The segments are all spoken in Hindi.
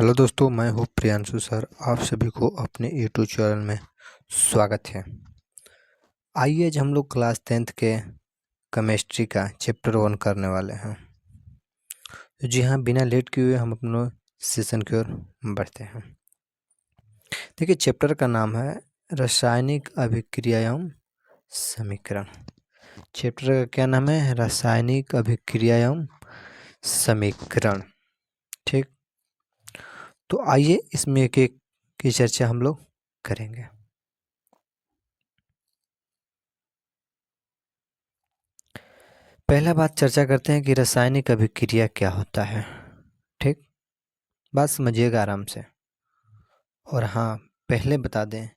हेलो दोस्तों, मैं हूँ प्रियांशु सर। आप सभी को अपने यूट्यूब चैनल में स्वागत है। आइए आज हम लोग क्लास 10th के केमिस्ट्री का चैप्टर 1 करने वाले हैं। तो जी हाँ, बिना लेट किए हुए हम अपने सेशन की ओर बढ़ते हैं। देखिए, चैप्टर का नाम है रासायनिक अभिक्रिया एवं समीकरण। चैप्टर का क्या नाम है? रासायनिक अभिक्रिया एवं समीकरण। ठीक, तो आइए इसमें एक एक की चर्चा हम लोग करेंगे। पहला बात चर्चा करते हैं कि रासायनिक अभिक्रिया क्या होता है। ठीक, बात समझिएगा आराम से। और हाँ, पहले बता दें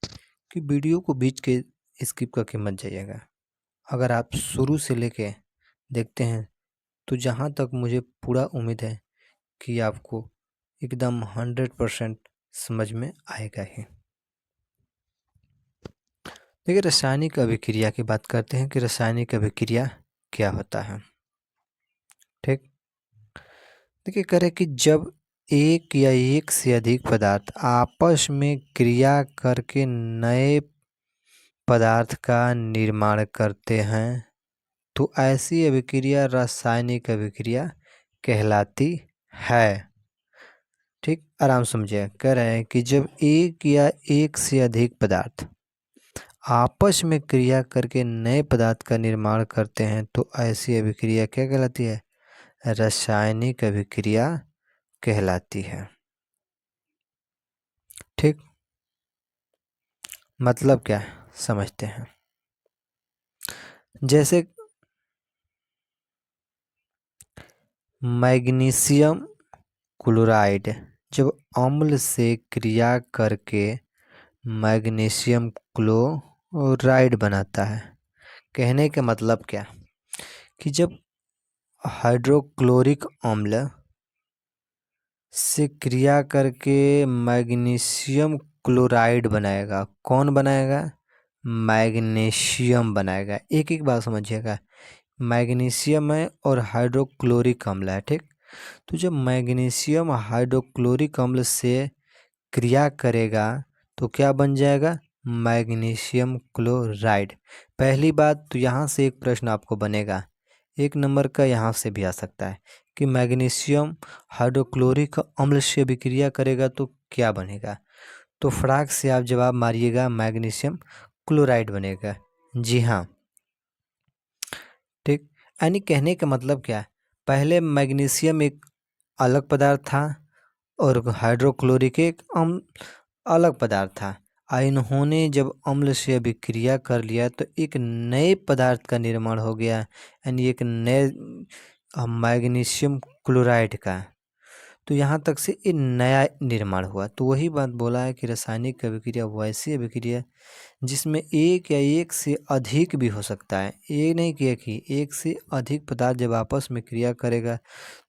कि वीडियो को बीच के स्किप करके मत जाइएगा। अगर आप शुरू से लेके देखते हैं तो जहाँ तक मुझे पूरा उम्मीद है कि आपको एकदम 100% समझ में आएगा ही। देखिए, रासायनिक अभिक्रिया की बात करते हैं कि रासायनिक अभिक्रिया क्या होता है। ठीक, देखिए, करें कि जब एक या एक से अधिक पदार्थ आपस में क्रिया करके नए पदार्थ का निर्माण करते हैं तो ऐसी अभिक्रिया रासायनिक अभिक्रिया कहलाती है। ठीक, आराम समझिए। कह रहे हैं कि जब एक या एक से अधिक पदार्थ आपस में क्रिया करके नए पदार्थ का निर्माण करते हैं तो ऐसी अभिक्रिया क्या कहलाती है? रासायनिक अभिक्रिया कहलाती है। ठीक, मतलब क्या है समझते हैं। जैसे मैग्नीशियम क्लोराइड जब अम्ल से क्रिया करके मैग्नीशियम क्लोराइड बनाता है। कहने का मतलब क्या कि जब हाइड्रोक्लोरिक अम्ल से क्रिया करके मैग्नीशियम क्लोराइड बनाएगा, कौन बनाएगा? मैग्नीशियम बनाएगा। एक एक बात समझिएगा, मैग्नीशियम है और हाइड्रोक्लोरिक अम्ल है। ठीक, तो जब मैग्नीशियम हाइड्रोक्लोरिक अम्ल से क्रिया करेगा तो क्या बन जाएगा? Magnesium chloride. पहली बात तो यहाँ से एक प्रश्न आपको बनेगा, 1 नंबर का यहाँ से भी आ सकता है कि मैग्नीशियम हाइड्रोक्लोरिक अम्ल से अभिक्रिया करेगा तो क्या बनेगा? तो फटाक से आप जवाब मारिएगा, मैग्नीशियम क्लोराइड बनेगा। जी हाँ। ठीक, यानी कहने का मतलब क्या है, पहले मैग्नीशियम एक अलग पदार्थ था और हाइड्रोक्लोरिक एक अलग पदार्थ था। इन्होंने जब अम्ल से अभिक्रिया कर लिया तो एक नए पदार्थ का निर्माण हो गया, यानी एक नए मैग्नीशियम क्लोराइड का। तो यहाँ तक से एक नया निर्माण हुआ। तो वही बात बोला है कि रासायनिक अभिक्रिया वैसी अभिक्रिया जिसमें एक या एक से अधिक भी हो सकता है। ये नहीं कि एक से अधिक पदार्थ जब आपस में क्रिया करेगा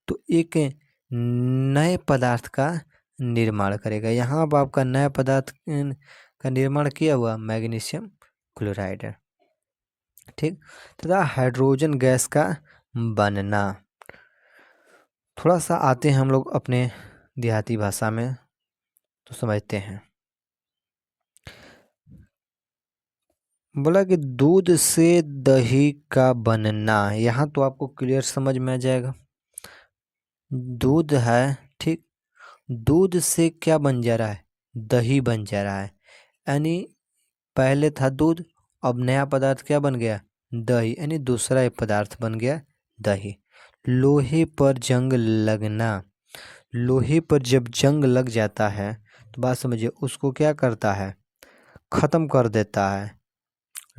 तो एक नए पदार्थ का निर्माण करेगा। यहाँ अब आपका नया पदार्थ का निर्माण किया हुआ मैग्नीशियम क्लोराइड है। ठीक, तथा हाइड्रोजन गैस का बनना। थोड़ा सा आते हैं हम लोग अपने देहाती भाषा में तो समझते हैं। बोला कि दूध से दही का बनना, यहाँ तो आपको क्लियर समझ में आ जाएगा। दूध है, ठीक, दूध से क्या बन जा रहा है? दही बन जा रहा है। यानी पहले था दूध, अब नया पदार्थ क्या बन गया? दही, यानी दूसरा एक पदार्थ बन गया दही। लोहे पर जंग लगना, लोहे पर जब जंग लग जाता है तो बात समझिए उसको क्या करता है? ख़त्म कर देता है।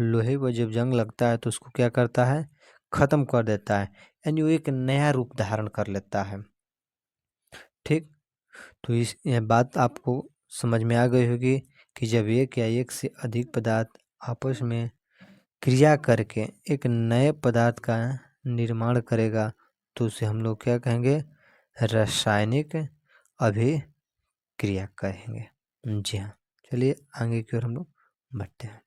लोहे पर जब जंग लगता है तो उसको क्या करता है? ख़त्म कर देता है, यानी वो एक नया रूप धारण कर लेता है। ठीक, तो इस यह बात आपको समझ में आ गई होगी कि जब एक या एक से अधिक पदार्थ आपस में क्रिया करके एक नए पदार्थ का निर्माण करेगा तो उसे हम लोग क्या कहेंगे? रासायनिक अभिक्रिया कहेंगे। जी हाँ, चलिए आगे की ओर हम लोग बढ़ते हैं।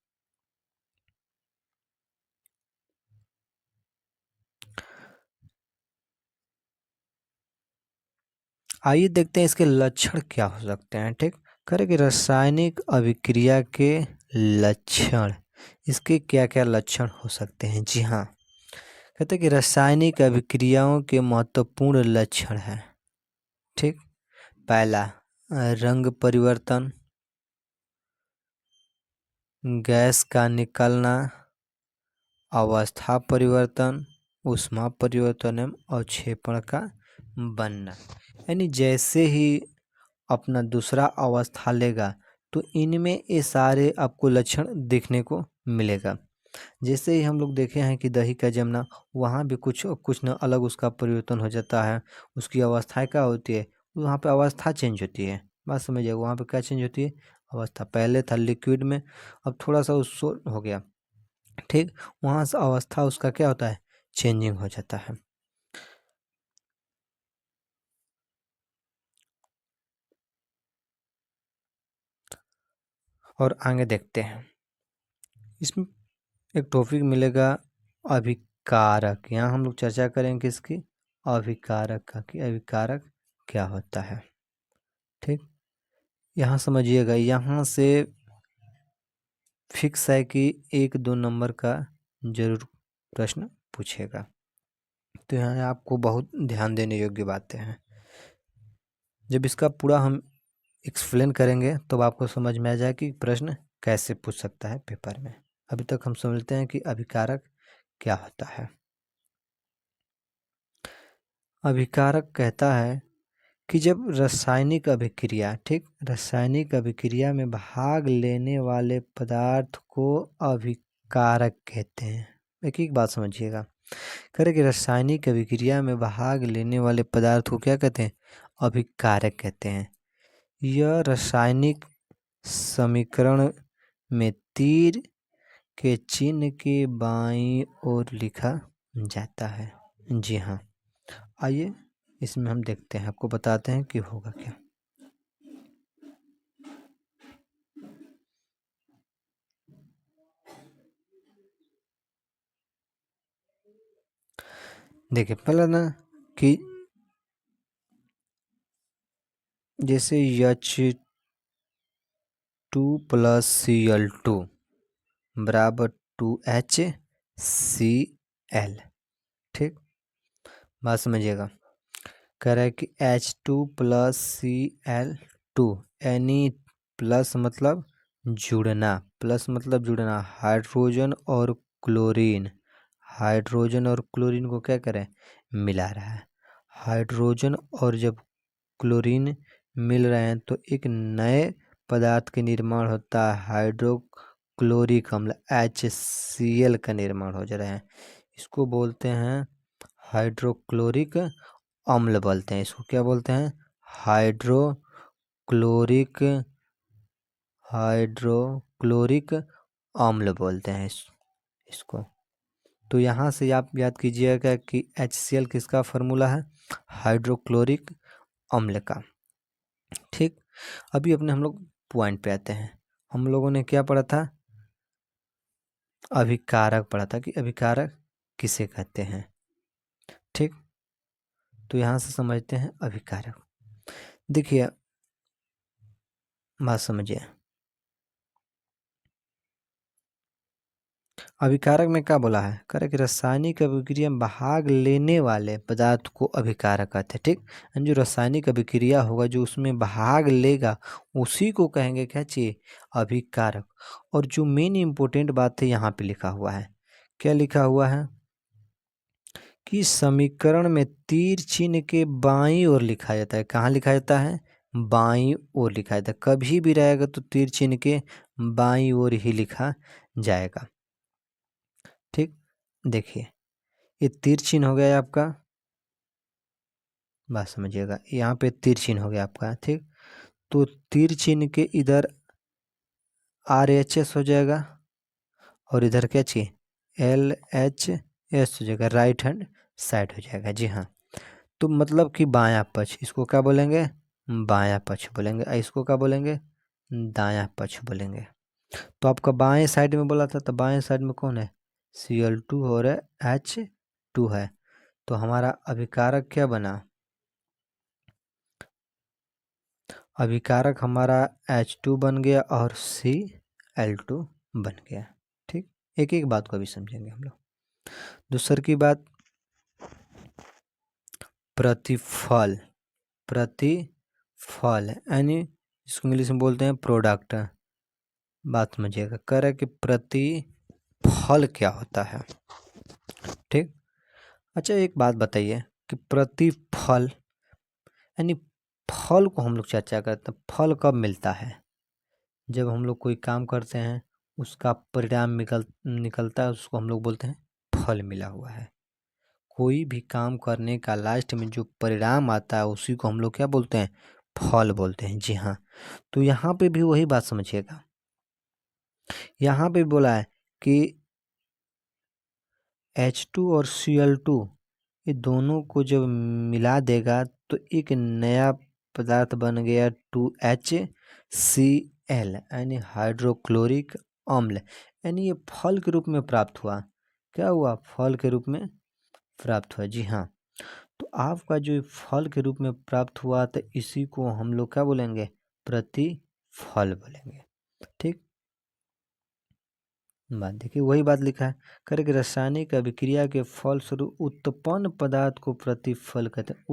आइए देखते हैं इसके लक्षण क्या हो सकते हैं। ठीक, करें कि रासायनिक अभिक्रिया के लक्षण, इसके क्या क्या लक्षण हो सकते हैं। जी हाँ, कहते हैं कि रासायनिक अभिक्रियाओं के महत्वपूर्ण लक्षण हैं। ठीक, पहला रंग परिवर्तन, गैस का निकलना, अवस्था परिवर्तन, ऊष्मा परिवर्तन एवं अवक्षेपण का बनना। यानी जैसे ही अपना दूसरा अवस्था लेगा तो इनमें ये सारे आपको लक्षण देखने को मिलेगा। जैसे ही हम लोग देखे हैं कि दही का जमना, वहाँ भी कुछ कुछ न अलग उसका परिवर्तन हो जाता है। उसकी अवस्थाएं क्या होती है, वहाँ पे अवस्था चेंज होती है। बात समझिए, वहाँ पे क्या चेंज होती है, अवस्था। पहले था लिक्विड में, अब थोड़ा सा उसको हो गया। ठीक, वहाँ से अवस्था उसका क्या होता है, चेंजिंग हो जाता है। और आगे देखते हैं, इसमें एक टॉपिक मिलेगा अभिकारक। यहाँ हम लोग चर्चा करेंगे इसकी अभिकारक का, कि अभिकारक क्या होता है। ठीक, यहाँ समझिएगा, यहाँ से फिक्स है कि 1-2 नंबर का जरूर प्रश्न पूछेगा। तो यहाँ आपको बहुत ध्यान देने योग्य बातें हैं। जब इसका पूरा हम एक्सप्लेन करेंगे तो आपको समझ में आ जाए कि प्रश्न कैसे पूछ सकता है पेपर में। अभी तक हम समझते हैं कि अभिकारक क्या होता है। अभिकारक कहता है कि जब रासायनिक अभिक्रिया, ठीक, रासायनिक अभिक्रिया में भाग लेने वाले पदार्थ को अभिकारक कहते हैं। एक एक बात समझिएगा, करें कि रासायनिक अभिक्रिया में भाग लेने वाले पदार्थ को क्या कहते हैं, अभिकारक कहते हैं। यह रासायनिक समीकरण में तीर के चिन्ह के बाईं ओर लिखा जाता है। जी हाँ, आइए इसमें हम देखते हैं, आपको बताते हैं कि होगा क्या। देखिए पहला ना कि जैसे H2+Cl2 बराबर 2HCl। ठीक, बात समझिएगा, कह रहा है कि H2+Cl2, यानी प्लस मतलब जुड़ना, प्लस मतलब जुड़ना, हाइड्रोजन और क्लोरीन, हाइड्रोजन और क्लोरीन को क्या करें, मिला रहा है। हाइड्रोजन और जब क्लोरीन मिल रहे हैं तो एक नए पदार्थ के निर्माण होता है, हाइड्रोक्लोरिक अम्ल HCl का निर्माण हो जा रहा है। इसको बोलते हैं हाइड्रोक्लोरिक अम्ल बोलते हैं। इसको क्या बोलते हैं, हाइड्रोक्लोरिक हाइड्रोक्लोरिक अम्ल बोलते हैं इसको। तो यहाँ से आप याद कीजिएगा कि HCl किसका फार्मूला है, हाइड्रोक्लोरिक अम्ल का। ठीक, अभी अपने हम लोग पॉइंट पे आते हैं। हम लोगों ने क्या पढ़ा था, अभिकारक पढ़ा था कि अभिकारक किसे कहते हैं। ठीक, तो यहाँ से समझते हैं अभिकारक। देखिए बात समझिए, अभिकारक में क्या बोला है, करे कि रासायनिक अभिक्रिया में भाग लेने वाले पदार्थ को अभिकारक कहते हैं। ठीक, जो रासायनिक अभिक्रिया होगा, जो उसमें भाग लेगा, उसी को कहेंगे क्या चाहिए, अभिकारक। और जो मेन इंपॉर्टेंट बात है यहाँ पे लिखा हुआ है, क्या लिखा हुआ है कि समीकरण में तीर चिन्ह के बाईं ओर लिखा जाता है। कहाँ लिखा जाता है, बाईं ओर लिखा जाता है। कभी भी रहेगा तो तीर चिन्ह के बाईं ओर ही लिखा जाएगा। ठीक, देखिए ये तीर चिन्ह हो गया आपका, बात समझिएगा, यहाँ पे तीर चिन्ह हो गया आपका। ठीक, तो तीर चिन्ह के इधर RHS हो जाएगा और इधर क्या चाहिए, LHS हो जाएगा, राइट हैंड साइड हो जाएगा। जी हाँ, तो मतलब कि बायां पक्ष, इसको क्या बोलेंगे, बायां पक्ष बोलेंगे, इसको क्या बोलेंगे, दायां पक्ष बोलेंगे। तो आपका बाएं साइड में बोला था, तो बाएं साइड में कौन है, Cl2 और H2 है। तो हमारा अभिकारक क्या बना, अभिकारक हमारा H2 बन गया और Cl2 बन गया। ठीक, एक एक बात को अभी समझेंगे हम लोग। दूसर की बात, प्रतिफल। प्रतिफल यानी इसको इंग्लिश में बोलते हैं प्रोडक्ट। बात समझिएगा, कह रहा है कि प्रतिफल क्या होता है। ठीक, अच्छा एक बात बताइए कि प्रतिफल यानी फल को हम लोग चर्चा करते हैं, फल कब मिलता है? जब हम लोग कोई काम करते हैं, उसका परिणाम निकलता है, उसको हम लोग बोलते हैं फल मिला हुआ है। कोई भी काम करने का लास्ट में जो परिणाम आता है उसी को हम लोग क्या बोलते हैं? फल बोलते हैं। जी हाँ, तो यहाँ पे भी वही बात समझिएगा। यहाँ पे बोला है कि H2 और Cl2 ये दोनों को जब मिला देगा तो एक नया पदार्थ बन गया 2HCl यानी हाइड्रोक्लोरिक अम्ल, यानी ये फल के रूप में प्राप्त हुआ। क्या हुआ? फल के रूप में प्राप्त हुआ। जी हाँ, तो आपका जो फल के रूप में प्राप्त हुआ तो इसी को हम लोग क्या बोलेंगे? प्रतिफल बोलेंगे। ठीक, बात देखिए, वही बात लिखा है, करे कि रासायनिक अभिक्रिया के फलस्वरूप उत्पन्न पदार्थ को प्रतिफल कहते हैं।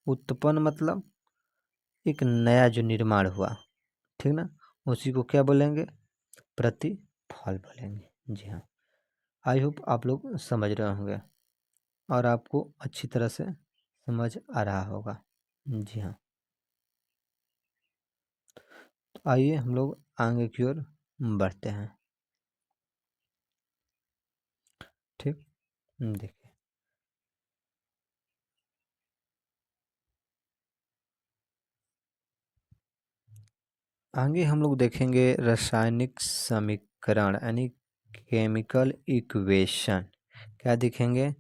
उत्पन्न मतलब एक नया जो निर्माण हुआ, ठीक ना, उसी को क्या बोलेंगे? प्रतिफल बोलेंगे। जी हाँ, आई होप आप लोग समझ रहे होंगे और आपको अच्छी तरह से समझ आ रहा होगा। जी हाँ, तो आइए हम लोग आगे की ओर बढ़ते हैं। ठीक, देखिए आगे हम लोग देखेंगे रासायनिक समीकरण यानी केमिकल इक्वेशन। क्या देखेंगे?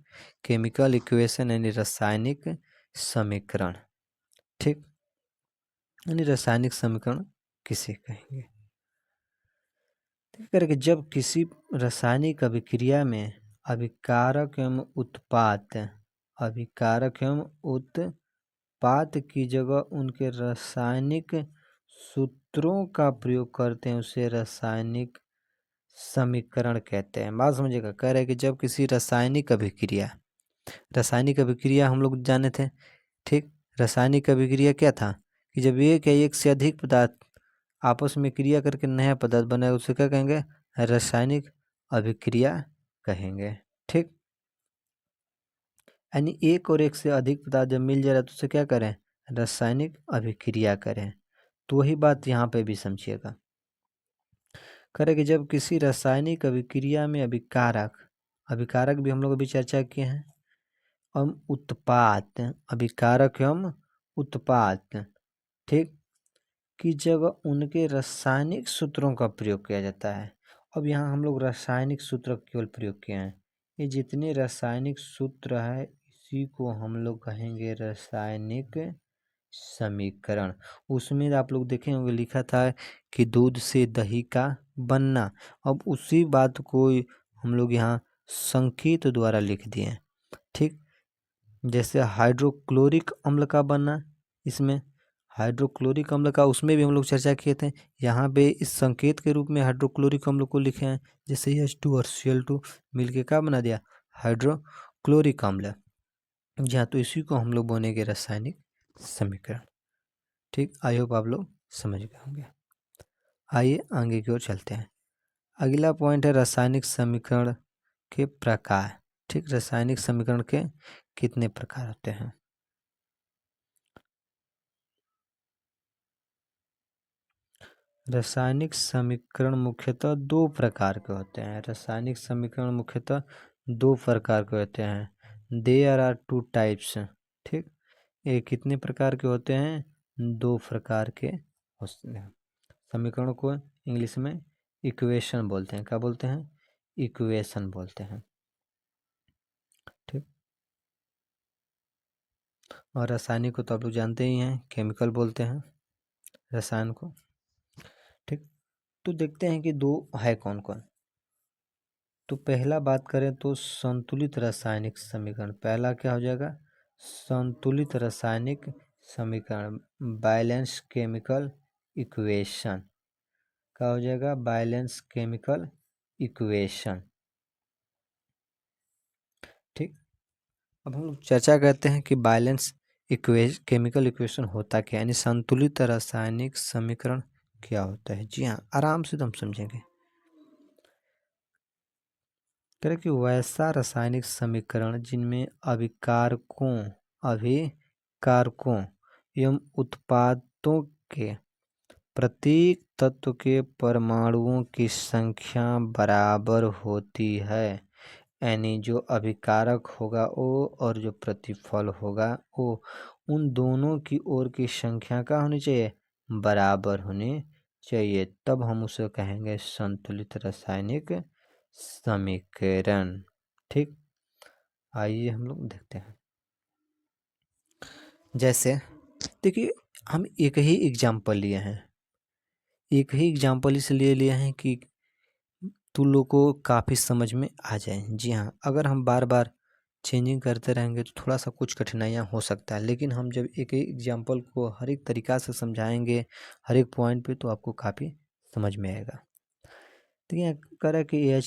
केमिकल इक्वेशन यानी रासायनिक समीकरण। ठीक, यानी रासायनिक समीकरण किसे कहेंगे? करके जब किसी रासायनिक अभिक्रिया में अभिकारक एवं उत्पाद की जगह उनके रासायनिक सूत्रों का प्रयोग करते हैं, उसे रासायनिक समीकरण कहते हैं। बात समझिएगा, कह रहे हैं कि जब किसी रासायनिक अभिक्रिया हम लोग जाने थे। ठीक, रासायनिक अभिक्रिया क्या था कि जब एक या एक से अधिक पदार्थ आपस में क्रिया करके नया पदार्थ बने, उसे क्या कहेंगे? रासायनिक अभिक्रिया कहेंगे। ठीक, यानी एक और एक से अधिक पदार्थ जब मिल जाए तो उसे क्या करें? रासायनिक अभिक्रिया करें। तो वही बात यहाँ पे भी समझिएगा, करें कि जब किसी रासायनिक अभिक्रिया में अभिकारक भी हम लोग अभी चर्चा किए हैं, अभिकारक एवं उत्पाद, ठीक, की जगह उनके रासायनिक सूत्रों का प्रयोग किया जाता है। अब यहाँ हम लोग रासायनिक सूत्र केवल प्रयोग किए हैं। ये जितने रासायनिक सूत्र है इसी को हम लोग कहेंगे रासायनिक समीकरण। उसमें आप लोग देखे होंगे लिखा था कि दूध से दही का बनना। अब उसी बात को हम लोग यहाँ संकेत द्वारा लिख दिए। ठीक, जैसे हाइड्रोक्लोरिक अम्ल का बनना, इसमें हाइड्रोक्लोरिक अम्ल का उसमें भी हम लोग चर्चा किए थे। यहाँ पे इस संकेत के रूप में हाइड्रोक्लोरिक अम्ल को लिखे हैं। जैसे H2 और Cl2 मिलके क्या बना दिया? हाइड्रोक्लोरिक अम्ल। जी हाँ, तो इसी को हम लोग बोलेंगे रासायनिक समीकरण। ठीक, आई होप आप लोग समझ गए होंगे। आइए आगे की ओर चलते हैं। अगला पॉइंट है रासायनिक समीकरण के प्रकार। ठीक, रासायनिक समीकरण के कितने प्रकार होते हैं? रासायनिक समीकरण मुख्यतः दो प्रकार के होते हैं। रासायनिक समीकरण मुख्यतः दो प्रकार के होते हैं। There are two types. ठीक, ये कितने प्रकार के होते हैं? दो प्रकार के होते हैं। समीकरणों को इंग्लिश में इक्वेशन बोलते हैं। क्या बोलते हैं? इक्वेशन बोलते हैं। ठीक, और रासायनिक को तो आप लोग जानते ही हैं, केमिकल बोलते हैं रसायन को। ठीक, तो देखते हैं कि दो है कौन कौन। तो पहला बात करें तो संतुलित रासायनिक समीकरण। पहला क्या हो जाएगा? संतुलित रासायनिक समीकरण, बैलेंस केमिकल इक्वेशन। क्या हो जाएगा? Balance chemical equation. ठीक, अब हम लोग चर्चा करते हैं कि बैलेंस केमिकल इक्वेशन होता क्या, यानी संतुलित रासायनिक समीकरण क्या होता है। जी हाँ, आराम से तो हम समझेंगे। करें कि वैसा रासायनिक समीकरण जिनमें अभिकारकों एवं उत्पादों के प्रत्येक तत्व के परमाणुओं की संख्या बराबर होती है। यानी जो अभिकारक होगा ओ और जो प्रतिफल होगा ओ, उन दोनों की ओर की संख्या क्या होनी चाहिए? बराबर होनी चाहिए। तब हम उसे कहेंगे संतुलित रासायनिक समीकरण। ठीक, आइए हम लोग देखते हैं। जैसे देखिए, हम एक ही एग्जाम्पल लिए हैं, एक ही एग्जाम्पल इसलिए लिए हैं कि तुम लोग को काफ़ी समझ में आ जाए। जी हाँ, अगर हम बार बार चेंजिंग करते रहेंगे तो थोड़ा सा कुछ कठिनाइयाँ हो सकता है, लेकिन हम जब एक ही एग्जाम्पल को हर एक तरीक़ा से समझाएंगे हर एक पॉइंट पे, तो आपको काफ़ी समझ में आएगा। तो यहाँ कह रहा है कि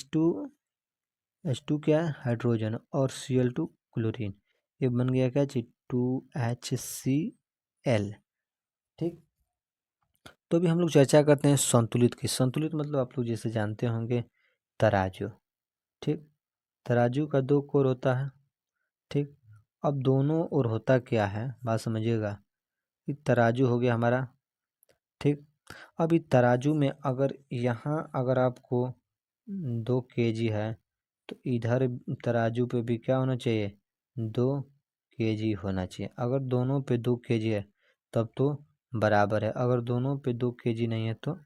H2 क्या है? हाइड्रोजन, और Cl2 क्लोरीन। ये बन गया क्या चीज? 2HCl। ठीक, तो अभी हम लोग चर्चा करते हैं संतुलित की। संतुलित मतलब आप लोग जैसे जानते होंगे तराजू। ठीक, तराजू का दो कोर होता है। ठीक, अब दोनों ओर होता क्या है, बात समझिएगा। कि तराजू हो गया हमारा। ठीक, अब इस तराजू में अगर यहाँ अगर आपको 2 kg है, तो इधर तराजू पे भी क्या होना चाहिए? 2 kg होना चाहिए। अगर दोनों पे 2 kg है तब तो बराबर है, अगर दोनों पे 2 kg नहीं है तो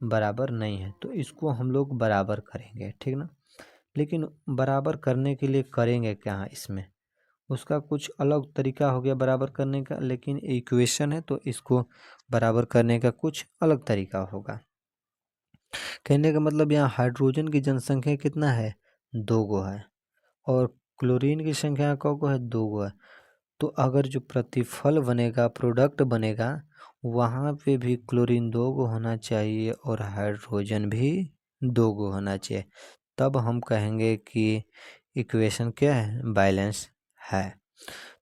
बराबर नहीं है। तो इसको हम लोग बराबर करेंगे, ठीक ना। लेकिन बराबर करने के लिए करेंगे क्या इसमें? उसका कुछ अलग तरीका हो गया बराबर करने का, लेकिन इक्वेशन है तो इसको बराबर करने का कुछ अलग तरीका होगा। कहने का मतलब यहाँ हाइड्रोजन की जनसंख्या कितना है? 2 गो है, और क्लोरीन की संख्या को है 2 गो है। तो अगर जो प्रतिफल बनेगा, प्रोडक्ट बनेगा, वहाँ पे भी क्लोरीन 2 गो होना चाहिए और हाइड्रोजन भी 2 गो होना चाहिए। तब हम कहेंगे कि इक्वेशन क्या है? बैलेंस है।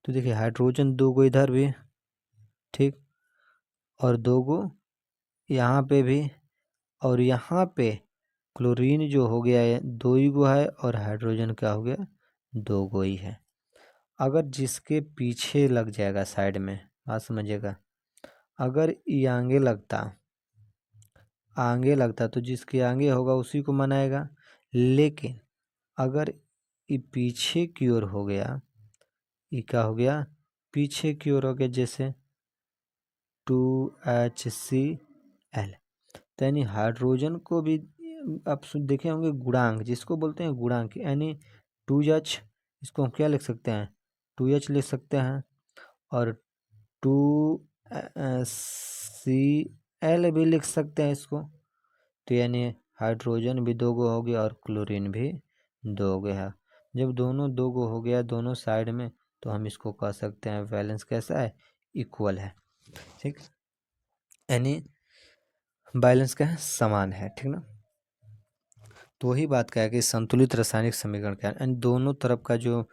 तो देखिए, हाइड्रोजन 2 गो इधर भी, ठीक, और 2 गो यहाँ पे भी, और यहाँ पे क्लोरीन जो हो गया है 2 ही गो है, और हाइड्रोजन क्या हो गया? 2 गो ही है। अगर जिसके पीछे लग जाएगा साइड में, बात समझिएगा, अगर ये आगे लगता तो जिसके आगे होगा उसी को मनाएगा। लेकिन अगर ये पीछे की ओर हो गया, ये क्या हो गया? पीछे की ओर हो गया, जैसे 2HCl। तो यानी हाइड्रोजन को भी आप देखे होंगे गुणांक, जिसको बोलते हैं गुणांक, यानी 2H, इसको हम क्या लिख सकते हैं? 2H लिख सकते हैं, और 2Cl भी लिख सकते हैं इसको। तो यानी हाइड्रोजन भी 2 गो हो गया और क्लोरीन भी 2 गो है। जब दोनों 2 गो हो गया दोनों साइड में, तो हम इसको कह सकते हैं बैलेंस कैसा है? इक्वल है। ठीक, यानी बैलेंस क्या है? समान है, ठीक ना। तो वही बात क्या है कि संतुलित रासायनिक समीकरण क्या है? यानी दोनों तरफ का जो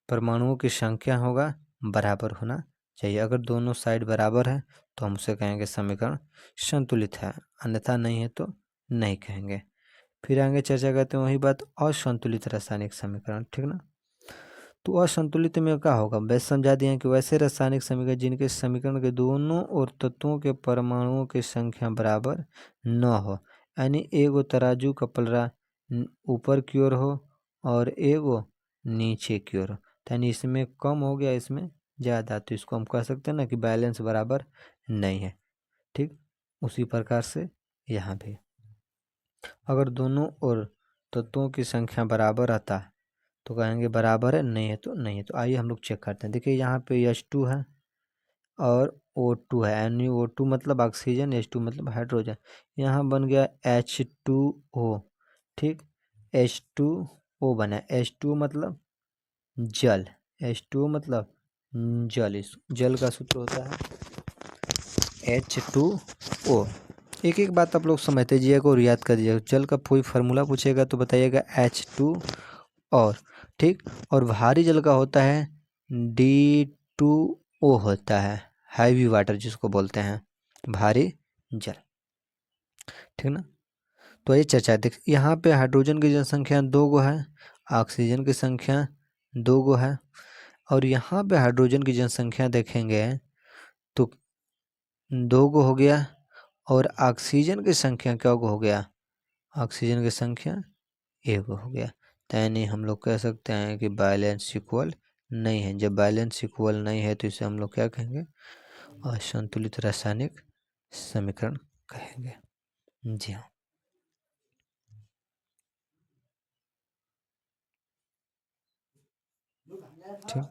परमाणुओं की संख्या होगा बराबर होना चाहिए। अगर दोनों साइड बराबर है तो हम उसे कहेंगे समीकरण संतुलित है, अन्यथा नहीं है तो नहीं कहेंगे। फिर आगे चर्चा करते हैं वही बात, असंतुलित रासायनिक समीकरण, ठीक ना। तो असंतुलित में क्या होगा? वैसे समझा दिया कि वैसे रासायनिक समीकरण जिनके समीकरण के दोनों और तत्वों के परमाणुओं की संख्या बराबर न हो, यानी एगो तराजू का पलड़ा ऊपर की ओर हो और एगो नीचे की ओर हो, यानी इसमें कम हो गया इसमें ज़्यादा, तो इसको हम कह सकते हैं ना कि बैलेंस बराबर नहीं है। ठीक, उसी प्रकार से यहाँ भी अगर दोनों और तत्वों की संख्या बराबर आता है तो कहेंगे बराबर है, नहीं है तो नहीं है। तो आइए हम लोग चेक करते हैं। देखिए, यहाँ पे H2 है और O2 है, यानी O2 मतलब ऑक्सीजन, H2 मतलब हाइड्रोजन। यहाँ बन गया H2O। ठीक, H2O बना। H2 मतलब जल, H2O मतलब जल का सूत्र होता है H2O। एक एक बात आप लोग समझते जाइएगा और याद कर दीजिएगा। जल का कोई फार्मूला पूछेगा तो बताइएगा H2 और ठीक। और भारी जल का होता है D2O होता है, हैवी वाटर जिसको बोलते हैं, भारी जल, ठीक ना। तो ये चर्चा देख, यहाँ पे हाइड्रोजन की जनसंख्या 2 गो है, ऑक्सीजन की संख्या 2 गो है, और यहाँ पे हाइड्रोजन की जनसंख्या देखेंगे तो 2 गो हो गया, और ऑक्सीजन की संख्या क्या गो हो गया, ऑक्सीजन की संख्या 1 गो हो गया। यानी हम लोग कह सकते हैं कि बैलेंस इक्वल नहीं है। जब बैलेंस इक्वल नहीं है तो इसे हम लोग क्या कहेंगे, असंतुलित रासायनिक समीकरण कहेंगे। जी हाँ, ठीक।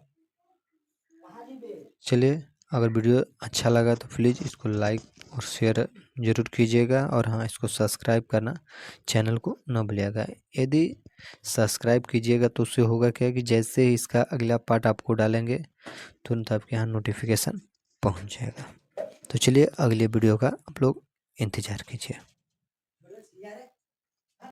चलिए, अगर वीडियो अच्छा लगा तो प्लीज़ इसको लाइक और शेयर ज़रूर कीजिएगा, और हाँ, इसको सब्सक्राइब करना चैनल को न भूलिएगा। यदि सब्सक्राइब कीजिएगा तो उससे होगा क्या कि जैसे ही इसका अगला पार्ट आपको डालेंगे तुरंत आपके यहाँ नोटिफिकेशन पहुँच जाएगा। तो चलिए, अगले वीडियो का आप लोग इंतज़ार कीजिए।